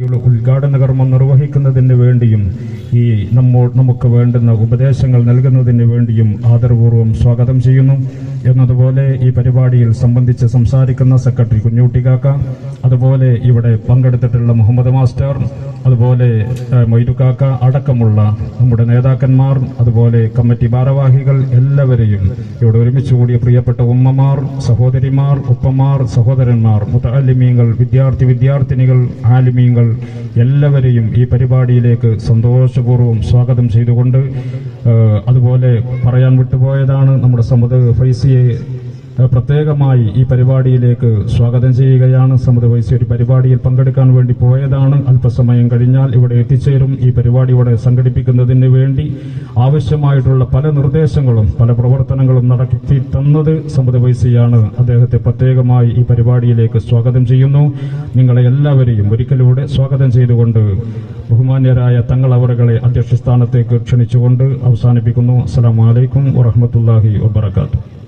ഉദ്ഘാടന കർമ്മം നിർവഹിക്കുന്നതിന് വേണ്ടിയും ഈ നമുക്ക് വേണ്ടുന്ന ഉപദേശങ്ങൾ നൽകുന്നതിന് വേണ്ടിയും ആദരപൂർവ്വം സ്വാഗതം ചെയ്യുന്നു. എന്നതുപോലെ ഈ പരിപാടിയിൽ സംബന്ധിച്ച് സംസാരിക്കുന്ന സെക്രട്ടറി കുഞ്ഞൂട്ടിക്കാക്ക, അതുപോലെ ഇവിടെ പങ്കെടുത്തിട്ടുള്ള മുഹമ്മദ് മാസ്റ്റർ, അതുപോലെ മൊയ്തുക്കാക്ക അടക്കമുള്ള നമ്മുടെ നേതാക്കന്മാർ, അതുപോലെ കമ്മിറ്റി ഭാരവാഹികൾ എല്ലാവരെയും ഇവിടെ ഒരുമിച്ച് കൂടിയ പ്രിയപ്പെട്ട ഉമ്മമാർ, സഹോദരിമാർ, ഉപ്പമാർ, സഹോദരന്മാർ, മുതഅല്ലിമീങ്ങൾ, വിദ്യാർത്ഥിനികൾ, ആലിമീങ്ങൾ എല്ലാവരെയും ഈ പരിപാടിയിലേക്ക് സന്തോഷപൂർവ്വം സ്വാഗതം ചെയ്തുകൊണ്ട്, അതുപോലെ പറയാൻ വിട്ടുപോയതാണ്, നമ്മുടെ സമദ് ഫൈസിയെ പ്രത്യേകമായി ഈ പരിപാടിയിലേക്ക് സ്വാഗതം ചെയ്യുകയാണ്. സമദ് ഫൈസി ഒരു പരിപാടിയിൽ പങ്കെടുക്കാൻ വേണ്ടി പോയതാണ്. അല്പസമയം കഴിഞ്ഞാൽ ഇവിടെ എത്തിച്ചേരും. ഈ പരിപാടി ഇവിടെ സംഘടിപ്പിക്കുന്നതിന് വേണ്ടി ആവശ്യമായിട്ടുള്ള പല നിർദ്ദേശങ്ങളും പല പ്രവർത്തനങ്ങളും നടത്തി തന്നത് സമദ് ഫൈസിയാണ്. അദ്ദേഹത്തെ പ്രത്യേകമായി ഈ പരിപാടിയിലേക്ക് സ്വാഗതം ചെയ്യുന്നു. നിങ്ങളെ എല്ലാവരെയും ഒരിക്കലൂടെ സ്വാഗതം ചെയ്തുകൊണ്ട് ബഹുമാന്യരായ തങ്ങൾ അവറുകളെ അധ്യക്ഷ സ്ഥാനത്തേക്ക് ക്ഷണിച്ചുകൊണ്ട് അവസാനിപ്പിക്കുന്നു. അസ്സലാമു അലൈക്കും വറഹ്മത്തുള്ളാഹി വബറകാതുഹു.